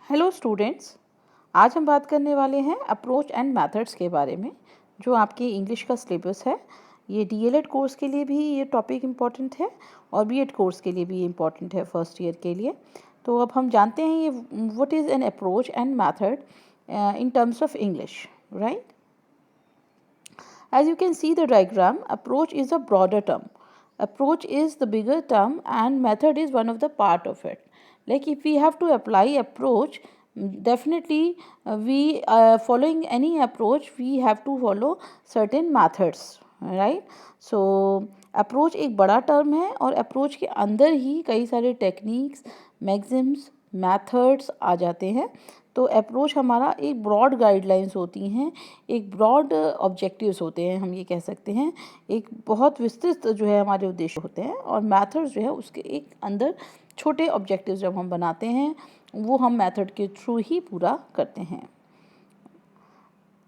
Hello students. आज हम बात करने वाले हैं अप्रोच एंड मेथड्स के बारे में, जो आपके इंग्लिश का सिलेबस है। ये डीएलएड कोर्स के लिए भी ये टॉपिक इम्पॉर्टेंट है और बीएड कोर्स के लिए भी इम्पॉर्टेंट है फर्स्ट ईयर के लिए। तो अब हम जानते हैं ये what is an approach and method in terms of English, right? As you can see the diagram, approach is a broader term. Approach is the bigger term and method is one of the part of it. Like if we have to apply approach, definitely we following any approach we have to follow certain methods, right? So approach एक बड़ा term है और approach के अंदर ही कई सारे techniques, maxims, methods आ जाते हैं। तो अप्रोच हमारा एक ब्रॉड गाइडलाइंस होती हैं, एक ब्रॉड ऑब्जेक्टिव्स होते हैं, हम ये कह सकते हैं। एक बहुत विस्तृत जो है हमारे उद्देश्य होते हैं और मेथड्स जो है उसके एक अंदर छोटे ऑब्जेक्टिव्स जब हम बनाते हैं वो हम मेथड के थ्रू ही पूरा करते हैं।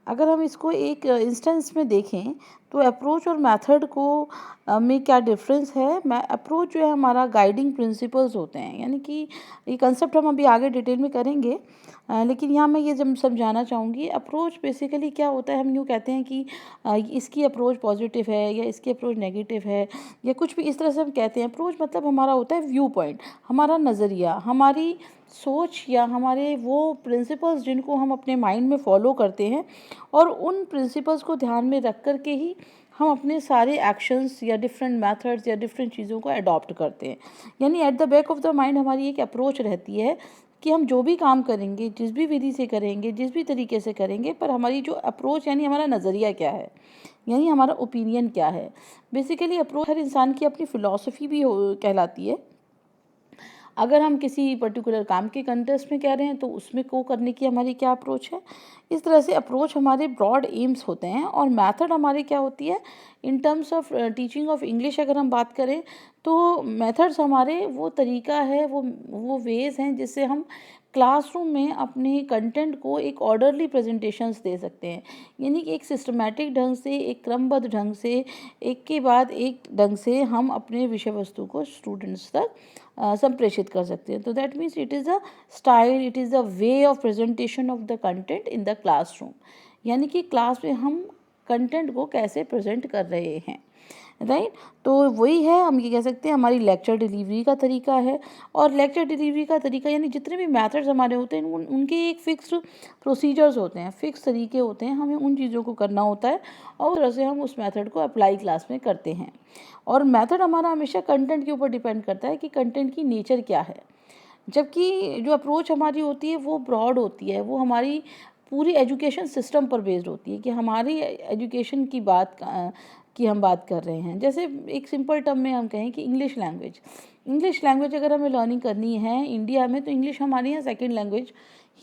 अगर हम इसको एक इंस्टेंस में देखें तो अप्रोच और मेथड को में क्या डिफरेंस है। मैं अप्रोच जो है हमारा गाइडिंग प्रिंसिपल्स होते हैं, यानी कि ये कंसेप्ट हम अभी आगे डिटेल में करेंगे, लेकिन यहाँ मैं ये जब समझाना चाहूँगी अप्रोच बेसिकली क्या होता है। हम यूँ कहते हैं कि इसकी अप्रोच पॉजिटिव है या इसकी अप्रोच नेगेटिव है या कुछ भी इस तरह से हम कहते हैं। अप्रोच मतलब हमारा होता है व्यू पॉइंट, हमारा नज़रिया, हमारी सोच या हमारे वो प्रिंसिपल्स जिनको हम अपने माइंड में फॉलो करते हैं और उन प्रिंसिपल्स को ध्यान में रख कर के ही हम अपने सारे एक्शंस या डिफरेंट मेथड्स या डिफरेंट चीज़ों को अडॉप्ट करते हैं। यानी at the back of the mind हमारी एक अप्रोच रहती है कि हम जो भी काम करेंगे, जिस भी विधि से करेंगे, जिस भी तरीके से करेंगे, पर हमारी जो अप्रोच यानी हमारा नज़रिया क्या है, यानी हमारा ओपिनियन क्या है। बेसिकली अप्रोच हर इंसान की अपनी फ़िलॉसफी भी कहलाती है। अगर हम किसी पर्टिकुलर काम के कंटेक्स्ट में कह रहे हैं तो उसमें को करने की हमारी क्या अप्रोच है। इस तरह से अप्रोच हमारे ब्रॉड एम्स होते हैं और मेथड हमारी क्या होती है in terms of teaching of English. अगर हम बात करें तो मेथड्स हमारे वो तरीका है, वो वेज़ हैं जिससे हम क्लासरूम में अपने कंटेंट को एक ऑर्डरली प्रेजेंटेशंस दे सकते हैं। यानी कि एक सिस्टमैटिक ढंग से, एक क्रमबद्ध ढंग से, एक के बाद एक ढंग से हम अपने विषय वस्तु को स्टूडेंट्स तक संप्रेषित कर सकते हैं। तो that means it is a style, it is a way of presentation of the content in the classroom. यानी कि क्लास में हम कंटेंट को कैसे प्रेजेंट कर रहे हैं, राइट? तो वही है, हम ये कह सकते हैं हमारी लेक्चर डिलीवरी का तरीका है। और लेक्चर डिलीवरी का तरीका यानी जितने भी मेथड्स हमारे होते हैं उनके एक फिक्स्ड प्रोसीजर्स होते हैं, फिक्स तरीके होते हैं। हमें उन चीज़ों को करना होता है और उस तरह से हम उस मेथड को अप्लाई क्लास में करते हैं। और मेथड हमारा हमेशा कंटेंट के ऊपर डिपेंड करता है कि कंटेंट की नेचर क्या है। जबकि जो अप्रोच हमारी होती है वो ब्रॉड होती है, वो हमारी पूरी एजुकेशन सिस्टम पर बेस्ड होती है कि हमारी एजुकेशन की हम बात कर रहे हैं। जैसे एक सिंपल टर्म में हम कहें कि इंग्लिश लैंग्वेज अगर हमें लर्निंग करनी है इंडिया में तो इंग्लिश हमारे यहाँ सेकेंड लैंग्वेज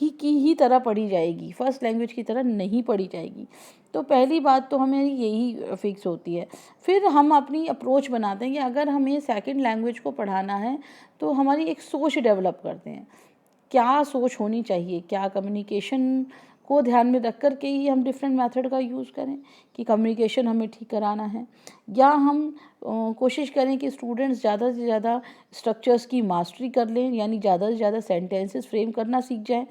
ही तरह पढ़ी जाएगी, फर्स्ट लैंग्वेज की तरह नहीं पढ़ी जाएगी। तो पहली बात तो हमें यही फिक्स होती है। फिर हम अपनी अप्रोच बनाते हैं कि अगर हमें सेकंड लैंग्वेज को पढ़ाना है तो हमारी एक सोच डेवलप करते हैं। क्या सोच होनी चाहिए, क्या कम्युनिकेशन को ध्यान में रख कर के ही हम डिफरेंट मेथड का यूज़ करें कि कम्युनिकेशन हमें ठीक कराना है, या हम कोशिश करें कि स्टूडेंट्स ज़्यादा से ज़्यादा स्ट्रक्चर्स की मास्टरी कर लें, यानी ज़्यादा से ज़्यादा सेंटेंसेस फ्रेम करना सीख जाएं,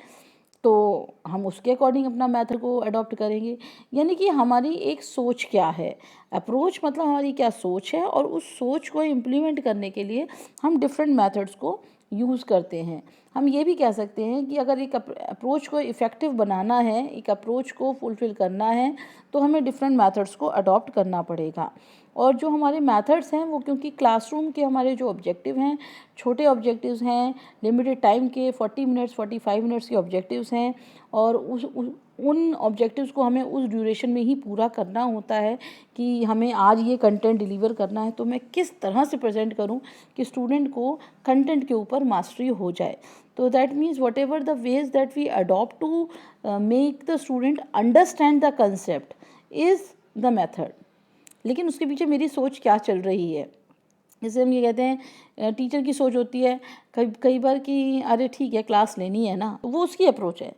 तो हम उसके अकॉर्डिंग अपना मेथड को अडॉप्ट करेंगे। यानी कि हमारी एक सोच क्या है, अप्रोच मतलब हमारी क्या सोच है और उस सोच को इम्प्लीमेंट करने के लिए हम डिफरेंट मेथड्स को यूज़ करते हैं। हम ये भी कह सकते हैं कि अगर एक अप्रोच को इफ़ेक्टिव बनाना है, एक अप्रोच को फुलफ़िल करना है तो हमें डिफरेंट मेथड्स को अडॉप्ट करना पड़ेगा। और जो हमारे मेथड्स हैं वो क्योंकि क्लासरूम के हमारे जो ऑब्जेक्टिव हैं छोटे ऑब्जेक्टिव्स हैं, लिमिटेड टाइम के 40 मिनट्स 45 मिनट्स के ऑब्जेक्टिव्स हैं और उन ऑब्जेक्टिव्स को हमें उस ड्यूरेशन में ही पूरा करना होता है कि हमें आज ये कंटेंट डिलीवर करना है तो मैं किस तरह से प्रेजेंट करूं कि स्टूडेंट को कंटेंट के ऊपर मास्टरी हो जाए। तो that means whatever the ways that we adopt to make the student understand the concept is the method. लेकिन उसके पीछे मेरी सोच क्या चल रही है। जैसे हम ये कहते हैं टीचर की सोच होती है कई बार कि अरे ठीक है क्लास लेनी है ना, वो उसकी अप्रोच है।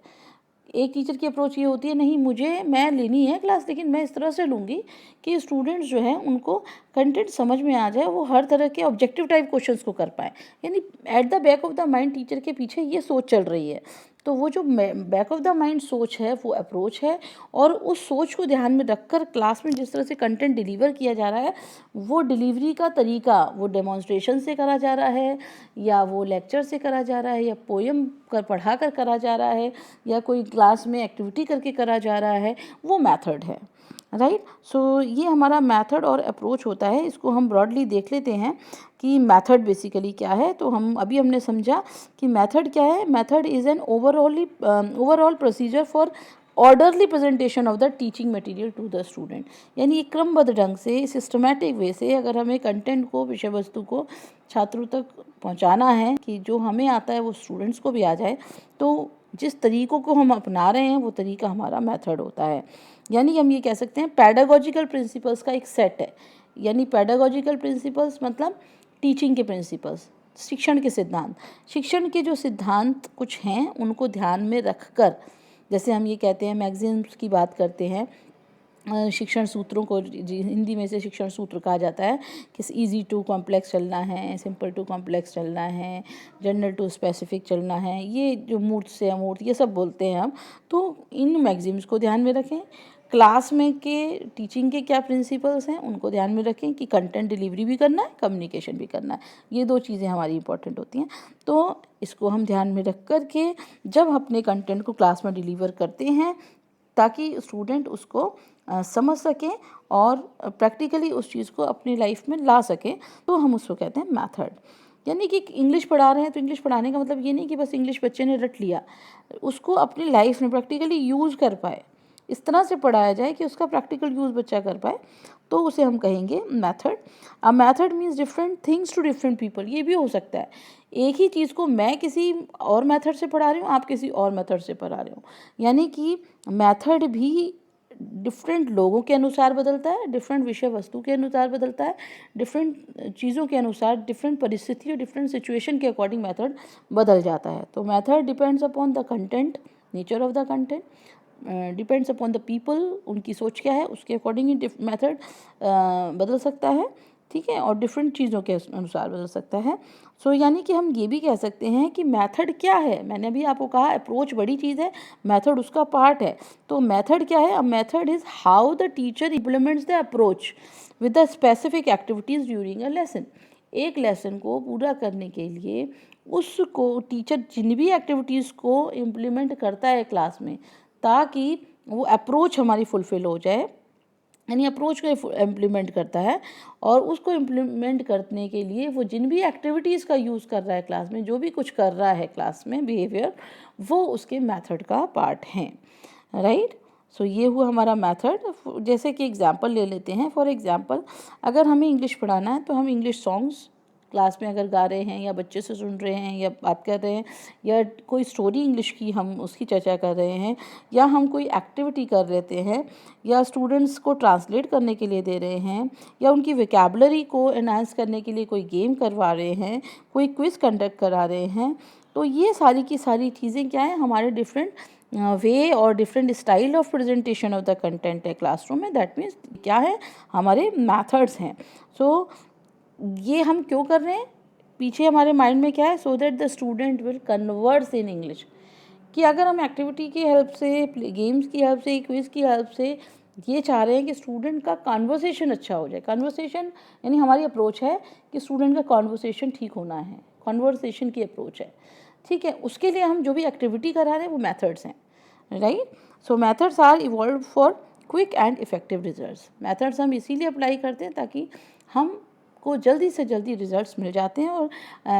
एक टीचर की अप्रोच ये होती है नहीं मैं लेनी है क्लास, लेकिन मैं इस तरह से लूँगी कि स्टूडेंट्स जो हैं उनको कंटेंट समझ में आ जाए, वो हर तरह के ऑब्जेक्टिव टाइप क्वेश्चंस को कर पाए। यानी at the back of the mind teacher के पीछे ये सोच चल रही है तो वो जो बैक ऑफ द माइंड सोच है वो अप्रोच है, और उस सोच को ध्यान में रखकर क्लास में जिस तरह से कंटेंट डिलीवर किया जा रहा है वो डिलीवरी का तरीका वो डेमोन्स्ट्रेशन से करा जा रहा है, या वो लेक्चर से करा जा रहा है, या पोएम पढ़ा कर करा जा रहा है, या कोई क्लास में एक्टिविटी करके करा जा रहा है, वो मेथड है। राइट। सो ये हमारा मेथड और अप्रोच होता है। इसको हम ब्रॉडली देख लेते हैं कि मेथड बेसिकली क्या है। तो हमने समझा कि मेथड क्या है। Method is an overall procedure for orderly presentation of the teaching material to the student, यानी एक क्रमबद्ध ढंग से सिस्टमैटिक वे से अगर हमें कंटेंट को, विषय वस्तु को छात्रों तक पहुंचाना है कि जो हमें आता है वो स्टूडेंट्स को भी आ जाए, तो जिस तरीक़ों को हम अपना रहे हैं वो तरीका हमारा मेथड होता है। यानी हम ये कह सकते हैं पैडागोजिकल प्रिंसिपल्स का एक सेट है। यानी पैडागोजिकल प्रिंसिपल्स मतलब टीचिंग के प्रिंसिपल्स, शिक्षण के सिद्धांत। शिक्षण के जो सिद्धांत कुछ हैं उनको ध्यान में रखकर, जैसे हम ये कहते हैं मैगजीन्स की बात करते हैं, शिक्षण सूत्रों को हिंदी में से शिक्षण सूत्र कहा जाता है कि ईजी टू कॉम्प्लेक्स चलना है, सिंपल टू कॉम्प्लेक्स चलना है, जनरल टू स्पेसिफिक चलना है, ये जो मूर्त से अमूर्त ये सब बोलते हैं हम। तो इन मैगजीन्स को ध्यान में रखें। क्लास में के टीचिंग के क्या प्रिंसिपल्स हैं उनको ध्यान में रखें कि कंटेंट डिलीवरी भी करना है, कम्युनिकेशन भी करना है, ये दो चीज़ें हमारी इंपॉर्टेंट होती हैं। तो इसको हम ध्यान में रख कर के जब अपने कंटेंट को क्लास में डिलीवर करते हैं ताकि स्टूडेंट उसको समझ सकें और प्रैक्टिकली उस चीज़ को अपनी लाइफ में ला सकें, तो हम उसको कहते हैं मेथड। यानी कि इंग्लिश पढ़ा रहे हैं तो इंग्लिश पढ़ाने का मतलब ये नहीं कि बस इंग्लिश बच्चे ने रट लिया, उसको अपनी लाइफ में प्रैक्टिकली यूज़ कर पाए, इस तरह से पढ़ाया जाए कि उसका प्रैक्टिकल यूज़ बच्चा कर पाए, तो उसे हम कहेंगे method. A method means different things to different people. ये भी हो सकता है एक ही चीज़ को मैं किसी और मेथड से पढ़ा रही हूँ, आप किसी और मेथड से पढ़ा रहे हो, यानी कि मेथड भी डिफरेंट लोगों के अनुसार बदलता है, डिफरेंट विषय वस्तु के अनुसार बदलता है, डिफरेंट चीज़ों के अनुसार, डिफरेंट परिस्थिति और डिफरेंट सिचुएशन के अकॉर्डिंग मेथड बदल जाता है। तो method depends upon the content, nature of the content, depends upon the people, उनकी सोच क्या है उसके अकॉर्डिंग ही मेथड बदल सकता है, ठीक है, और डिफरेंट चीज़ों के अनुसार बदल सकता है। सो यानी कि हम ये भी कह सकते हैं कि मेथड क्या है। मैंने अभी आपको कहा अप्रोच बड़ी चीज़ है, मेथड उसका पार्ट है। तो मेथड क्या है? A method is how the teacher implements the approach with the specific activities during a lesson. एक लेसन को पूरा करने के लिए उसको टीचर जिन भी एक्टिविटीज़ को इम्प्लीमेंट करता है क्लास में, ताकि वो अप्रोच हमारी फुलफ़िल हो जाए, यानी अप्रोच को इम्प्लीमेंट करता है, और उसको इम्प्लीमेंट करने के लिए वो जिन भी एक्टिविटीज़ का यूज़ कर रहा है क्लास में, जो भी कुछ कर रहा है क्लास में बिहेवियर, वो उसके मेथड का पार्ट हैं। राइट। सो ये हुआ हमारा मेथड। जैसे कि एग्जांपल ले लेते हैं। फॉर एग्जांपल अगर हमें इंग्लिश पढ़ाना है तो हम इंग्लिश सॉन्ग्स क्लास में अगर गा रहे हैं या बच्चे से सुन रहे हैं या बात कर रहे हैं, या कोई स्टोरी इंग्लिश की हम उसकी चर्चा कर रहे हैं, या हम कोई एक्टिविटी कर लेते हैं, या स्टूडेंट्स को ट्रांसलेट करने के लिए दे रहे हैं, या उनकी वोकैबुलरी को एनहांस करने के लिए कोई गेम करवा रहे हैं, कोई क्विज़ कंडक्ट करा रहे हैं, तो ये सारी की सारी चीज़ें क्या हैं, हमारे डिफरेंट वे और different style of presentation of the content है क्लासरूम में। दैट मीन्स क्या है, हमारे मैथड्स हैं। सो ये हम क्यों कर रहे हैं, पीछे हमारे माइंड में क्या है, so that the student will converse in English, कि अगर हम एक्टिविटी की हेल्प से, गेम्स की हेल्प से, क्विज़ की हेल्प से ये चाह रहे हैं कि स्टूडेंट का कन्वर्सेशन अच्छा हो जाए। कन्वर्सेशन यानी हमारी अप्रोच है कि स्टूडेंट का कन्वर्सेशन ठीक होना है, कन्वर्सेशन की अप्रोच है, ठीक है। उसके लिए हम जो भी एक्टिविटी करा रहे हैं वो मेथड्स हैं। Right. So methods are evolve for quick and effective results. Methods हम इसीलिए अप्लाई करते हैं ताकि हम को जल्दी से जल्दी रिजल्ट्स मिल जाते हैं, और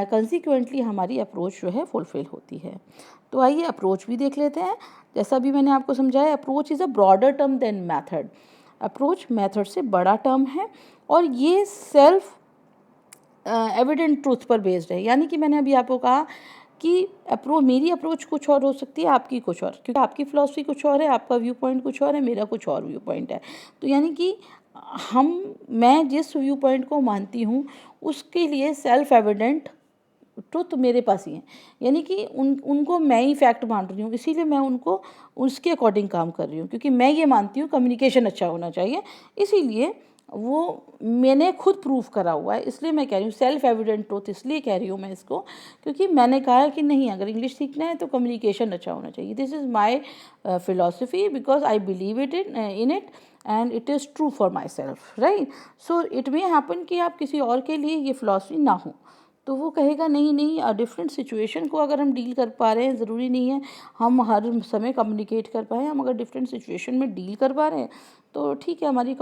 कंसिक्वेंटली हमारी अप्रोच जो है फुलफिल होती है। तो आइए अप्रोच भी देख लेते हैं। जैसा भी मैंने आपको समझाया, approach is a broader term than method. Approach method से बड़ा टर्म है, और ये सेल्फ एविडेंट ट्रूथ पर बेस्ड है। यानी कि मैंने अभी आपको कहा कि मेरी अप्रोच कुछ और हो सकती है, आपकी कुछ और, क्योंकि आपकी फ़िलॉसफी कुछ और है, आपका व्यू पॉइंट कुछ और है, मेरा कुछ और व्यू पॉइंट है। तो यानी कि मैं जिस व्यू पॉइंट को मानती हूँ उसके लिए सेल्फ एविडेंट ट्रुथ मेरे पास ही है, यानी कि उनको मैं ही फैक्ट मान रही हूँ, इसीलिए मैं उनको उसके अकॉर्डिंग काम कर रही हूँ, क्योंकि मैं ये मानती हूँ कम्युनिकेशन अच्छा होना चाहिए, इसीलिए वो मैंने खुद प्रूफ करा हुआ है, इसलिए मैं कह रही हूँ सेल्फ एविडेंट ट्रूथ इसलिए कह रही हूँ मैं इसको, क्योंकि मैंने कहा है कि नहीं, अगर इंग्लिश सीखना है तो कम्युनिकेशन अच्छा होना चाहिए। This is my philosophy because I believe it in it and it is true for my self, right. So it may happen कि आप किसी और के लिए ये फिलोसफी ना हो, तो वो कहेगा नहीं नहीं, डिफरेंट सिचुएशन को अगर हम डील कर पा रहे हैं, ज़रूरी नहीं है हम हर समय कम्युनिकेट कर पाएँ, हम अगर डिफरेंट सिचुएशन में डील कर पा रहे हैं तो ठीक है, हमारी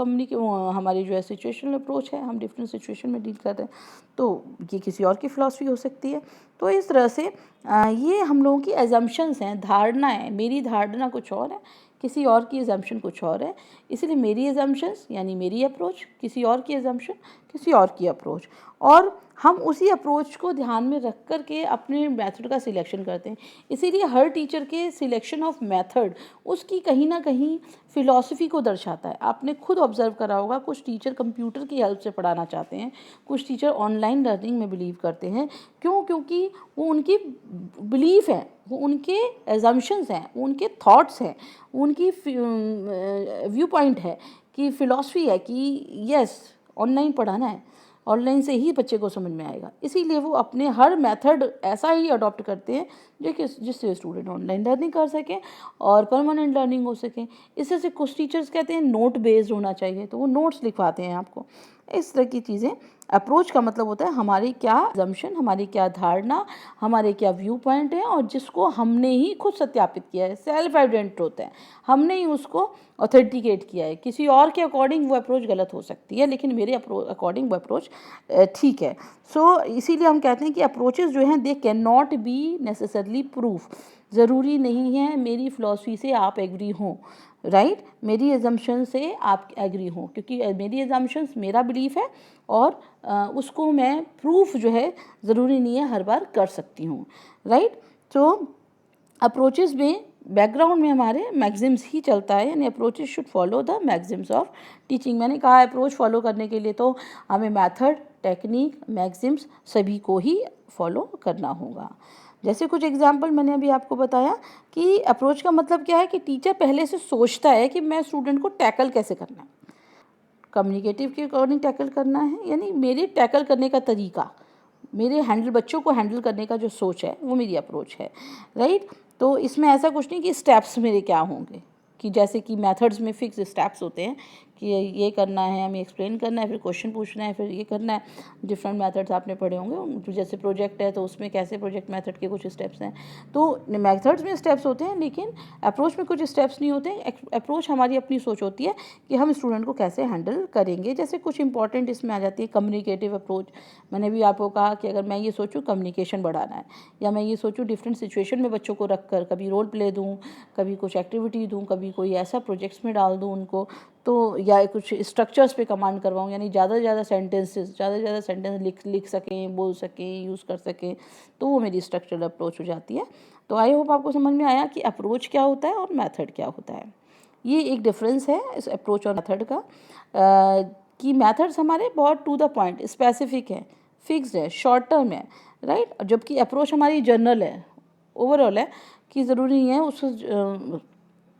जो है सिचुएशनल अप्रोच है, हम डिफरेंट सिचुएशन में डील कर रहे हैं, तो ये किसी और की फ़िलॉसफी हो सकती है। तो इस तरह से ये हम लोगों की एजम्पशंस हैं, धारणाएँ, मेरी धारणा कुछ और है, किसी और की एजम्पशन कुछ और है, इसलिए मेरी एजम्पशंस यानी मेरी अप्रोच, किसी और की एजम्पशन किसी और की अप्रोच, और हम उसी अप्रोच को ध्यान में रख कर के अपने मेथड का सिलेक्शन करते हैं। इसीलिए हर टीचर के सिलेक्शन ऑफ मेथड उसकी कहीं ना कहीं फ़िलॉसफी को दर्शाता है। आपने खुद ऑब्जर्व करा होगा, कुछ टीचर कंप्यूटर की हेल्प से पढ़ाना चाहते हैं, कुछ टीचर ऑनलाइन लर्निंग में बिलीव करते हैं। क्यों? क्योंकि वो उनकी बिलीफ है, वो उनके एजम्पशंस हैं, वो उनके थॉट्स हैं, उनकी व्यू पॉइंट है, कि फ़िलॉसफी है कि यस ऑनलाइन पढ़ाना है, ऑनलाइन से ही बच्चे को समझ में आएगा। इसीलिए वो अपने हर मेथड ऐसा ही अडॉप्ट करते हैं जिससे स्टूडेंट ऑनलाइन लर्निंग कर सकें और परमानेंट लर्निंग हो सके। इससे से कुछ टीचर्स कहते हैं नोट बेस्ड होना चाहिए, तो वो नोट्स लिखवाते हैं आपको। इस तरह की चीज़ें। अप्रोच का मतलब होता है हमारी क्या अजम्पशन, हमारी क्या धारणा, हमारे क्या व्यू पॉइंट है, और जिसको हमने ही खुद सत्यापित किया है, सेल्फ एविडेंट ट्रूथ है, हमने ही उसको ऑथेंटिकेट किया है। किसी और के अकॉर्डिंग वो अप्रोच गलत हो सकती है, लेकिन मेरे अकॉर्डिंग वो अप्रोच ठीक है। सो इसीलिए हम कहते हैं कि अप्रोचेस जो हैं they can not be necessarily proof. ज़रूरी नहीं है मेरी फ़िलॉसफी से आप एग्री हों, राइट, मेरी एजम्पशन से आप एग्री हों, क्योंकि मेरी एजम्पशंस मेरा बिलीफ है, और उसको मैं प्रूफ जो है ज़रूरी नहीं है हर बार कर सकती हूँ, राइट। तो अप्रोचेस में बैकग्राउंड में हमारे मैक्सिम्स ही चलता है, यानी approaches should follow the Maxim's of teaching. मैंने कहा अप्रोच फॉलो करने के लिए तो हमें मेथड, टेक्निक, मैक्सिम्स सभी को ही फॉलो करना होगा। जैसे कुछ एग्जांपल मैंने अभी आपको बताया कि अप्रोच का मतलब क्या है, कि टीचर पहले से सोचता है कि मैं स्टूडेंट को टैकल कैसे करना है, कम्युनिकेटिव के अकॉर्डिंग टैकल करना है, यानी मेरे टैकल करने का तरीका, मेरे बच्चों को हैंडल करने का जो सोच है वो मेरी अप्रोच है, राइट। तो इसमें ऐसा कुछ नहीं कि स्टेप्स मेरे क्या होंगे, कि जैसे कि मेथड्स में फिक्स स्टेप्स होते हैं कि ये करना है, हमें एक्सप्लेन करना है, फिर क्वेश्चन पूछना है, फिर ये करना है। डिफरेंट मेथड्स आपने पढ़े होंगे, जैसे प्रोजेक्ट है तो उसमें कैसे प्रोजेक्ट मेथड के कुछ स्टेप्स हैं। तो मेथड्स में स्टेप्स होते हैं, लेकिन अप्रोच में कुछ स्टेप्स नहीं होते। अप्रोच हमारी अपनी सोच होती है कि हम स्टूडेंट को कैसे हैंडल करेंगे। जैसे कुछ इंपॉर्टेंट इसमें आ जाती है कम्युनिकेटिव अप्रोच। मैंने भी आपको कहा कि अगर मैं ये सोचूं कम्युनिकेशन बढ़ाना है, या मैं ये सोचूं डिफरेंट सिचुएशन में बच्चों को रख कर कभी रोल प्ले दूँ, कभी कुछ एक्टिविटी दूँ, कभी कोई ऐसा प्रोजेक्ट्स में डाल दूँ उनको, तो या कुछ स्ट्रक्चर्स पे कमांड करवाऊँ, यानी ज़्यादा से ज़्यादा सेंटेंस लिख सकें, बोल सकें, यूज़ कर सकें, तो वो मेरी स्ट्रक्चरल अप्रोच हो जाती है। तो आई होप आपको समझ में आया कि अप्रोच क्या होता है और मेथड क्या होता है। ये एक डिफरेंस है इस अप्रोच और मेथड का, कि मेथड्स हमारे बहुत टू द पॉइंट, स्पेसिफिक है, फिक्स्ड है, शॉर्ट टर्म है, राइट, जबकि अप्रोच हमारी जनरल है, ओवरऑल है, कि ज़रूरी नहीं है उस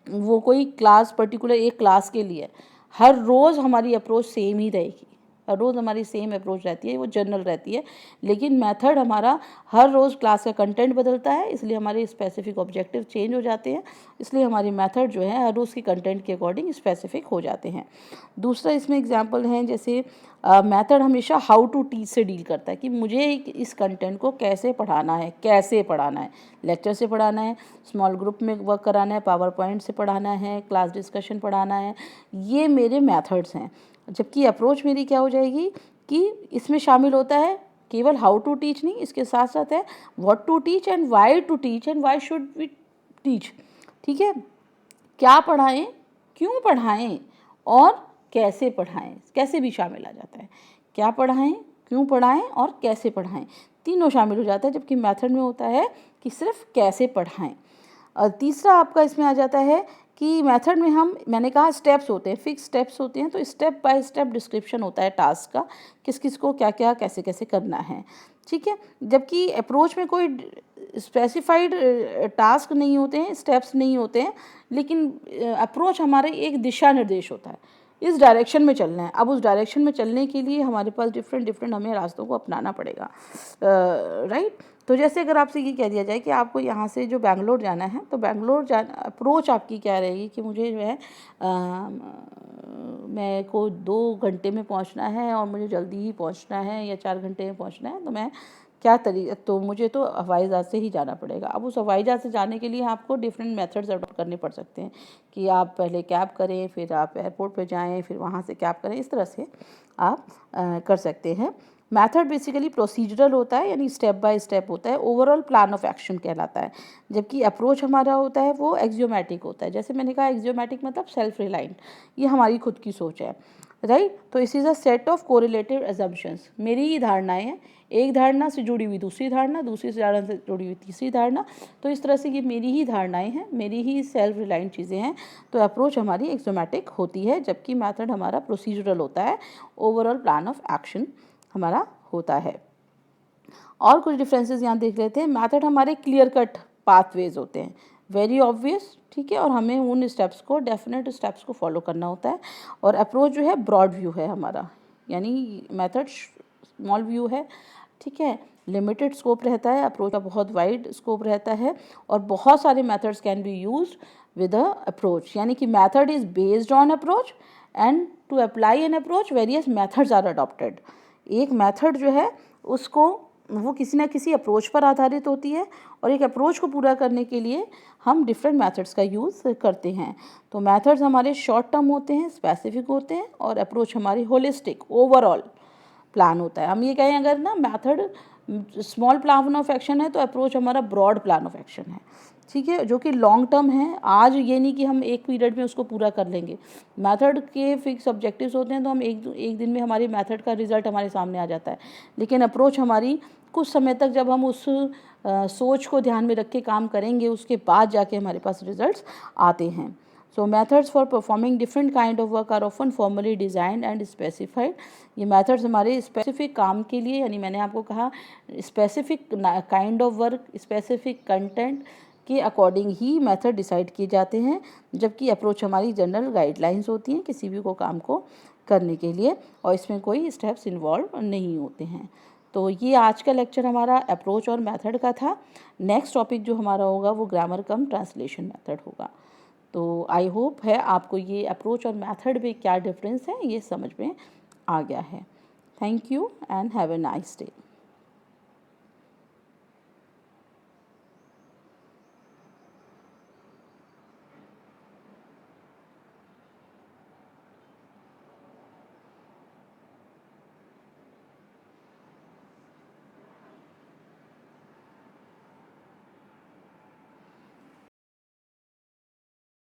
वो कोई क्लास पर्टिकुलर एक क्लास के लिए। हर रोज़ हमारी अप्रोच सेम ही रहेगी, हर रोज़ हमारी सेम अप्रोच रहती है, वो जनरल रहती है। लेकिन मेथड हमारा हर रोज़ क्लास का कंटेंट बदलता है, इसलिए हमारे स्पेसिफिक ऑब्जेक्टिव चेंज हो जाते हैं, इसलिए हमारी मेथड जो है हर रोज़ के कंटेंट के अकॉर्डिंग स्पेसिफिक हो जाते हैं। दूसरा इसमें एग्जांपल है, जैसे मेथड हमेशा हाउ टू टीच से डील करता है, कि मुझे इस कंटेंट को कैसे पढ़ाना है, लेक्चर से पढ़ाना है, स्मॉल ग्रुप में वर्क कराना है, पावर पॉइंट से पढ़ाना है, क्लास डिस्कशन पढ़ाना है, ये मेरे मेथड्स हैं। जबकि अप्रोच मेरी क्या हो जाएगी, कि इसमें शामिल होता है केवल हाउ टू टीच नहीं, इसके साथ साथ है what to teach and why to teach and why should we teach. ठीक है, क्या पढ़ाएं, क्यों पढ़ाएं, और कैसे पढ़ाएं, कैसे भी शामिल आ जाता है। क्या पढ़ाएं, क्यों पढ़ाएं और कैसे पढ़ाएं, तीनों शामिल हो जाता है, जबकि मेथड में होता है कि सिर्फ कैसे पढ़ाएं। और तीसरा आपका इसमें आ जाता है कि मेथड में मैंने कहा स्टेप्स होते हैं, फिक्स स्टेप्स होते हैं, तो स्टेप बाय स्टेप डिस्क्रिप्शन होता है टास्क का, किस किस को क्या क्या कैसे कैसे करना है। ठीक है, जबकि अप्रोच में कोई स्पेसिफाइड टास्क नहीं होते हैं, स्टेप्स नहीं होते हैं, लेकिन अप्रोच हमारे एक दिशा निर्देश होता है। इस डायरेक्शन में चलना है। अब उस डायरेक्शन में चलने के लिए हमारे पास डिफरेंट हमें रास्तों को अपनाना पड़ेगा, राइट। तो जैसे अगर आपसे ये कह दिया जाए कि आपको यहाँ से जो बैंगलोर जाना है, तो बैंगलोर जाना अप्रोच आपकी क्या रहेगी कि मुझे जो है मेरे को 2 घंटे में पहुँचना है और मुझे जल्दी ही पहुँचना है या 4 घंटे में पहुँचना है, तो मैं तो मुझे तो हवाई जहाज़ से ही जाना पड़ेगा। अब उस हवाई जहाज़ से जाने के लिए आपको डिफरेंट मेथड्स अडॉप्ट करने पड़ सकते हैं कि आप पहले कैब करें, फिर आप एयरपोर्ट पे जाएँ, फिर वहाँ से कैब करें, इस तरह से आप कर सकते हैं। मेथड बेसिकली प्रोसीजरल होता है, यानी स्टेप बाय स्टेप होता है, ओवरऑल प्लान ऑफ एक्शन कहलाता है। जबकि अप्रोच हमारा होता है वो एक्सियोमैटिक होता है। जैसे मैंने कहा एक्सियोमैटिक मतलब सेल्फ रिलायंट, ये हमारी खुद की सोच है, राइट। तो इस is a set of correlative assumptions, मेरी ही धारणाएं हैं, एक धारणा से जुड़ी हुई दूसरी धारणा, दूसरी धारणा से जुड़ी हुई तीसरी धारणा, तो इस तरह से ये मेरी ही धारणाएं हैं, मेरी ही सेल्फ रिलायंट चीज़ें हैं। तो अप्रोच हमारी एक्सियोमैटिक होती है, जबकि मेथड हमारा प्रोसीजरल होता है, ओवरऑल प्लान ऑफ एक्शन हमारा होता है। और कुछ डिफरेंसेस यहाँ देख लेते हैं। मेथड हमारे क्लियर कट पाथवेज होते हैं, वेरी ऑब्वियस, ठीक है, और हमें उन स्टेप्स को, डेफिनेट स्टेप्स को फॉलो करना होता है। और अप्रोच जो है ब्रॉड व्यू है हमारा, यानी मेथड स्मॉल व्यू है, ठीक है, लिमिटेड स्कोप रहता है। अप्रोच का बहुत वाइड स्कोप रहता है और बहुत सारे methods can be used with a approach, यानी कि method is based on approach and to apply an approach various methods are adopted. एक मेथड जो है उसको वो किसी ना किसी अप्रोच पर आधारित होती है और एक अप्रोच को पूरा करने के लिए हम डिफरेंट मेथड्स का यूज़ करते हैं। तो मेथड्स हमारे शॉर्ट टर्म होते हैं, स्पेसिफिक होते हैं, और अप्रोच हमारी होलिस्टिक ओवरऑल प्लान होता है। हम ये कहें अगर ना method small plan of action है तो अप्रोच हमारा ब्रॉड प्लान ऑफ एक्शन है, ठीक है, जो कि लॉन्ग टर्म है। आज ये नहीं कि हम एक पीरियड में उसको पूरा कर लेंगे। मेथड के फिक्स ऑब्जेक्टिव्स होते हैं, तो हम एक दिन में हमारी मेथड का रिजल्ट हमारे सामने आ जाता है। लेकिन अप्रोच हमारी कुछ समय तक, जब हम उस सोच को ध्यान में रख के काम करेंगे, उसके बाद जाके हमारे पास रिजल्ट्स आते हैं। So methods for performing different kind of work are often formally designed and specified. ये methods हमारे specific काम के लिए, यानी मैंने आपको कहा specific kind of work, specific content के अकॉर्डिंग ही मेथड डिसाइड किए जाते हैं, जबकि अप्रोच हमारी जनरल गाइडलाइंस होती हैं किसी भी को काम को करने के लिए, और इसमें कोई स्टेप्स इन्वॉल्व नहीं होते हैं। तो ये आज का लेक्चर हमारा अप्रोच और मेथड का था। नेक्स्ट टॉपिक जो हमारा होगा वो ग्रामर कम ट्रांसलेशन मेथड होगा। तो आई होप है आपको ये अप्रोच और मेथड में क्या डिफरेंस है ये समझ में आ गया है। Thank you and have a nice day.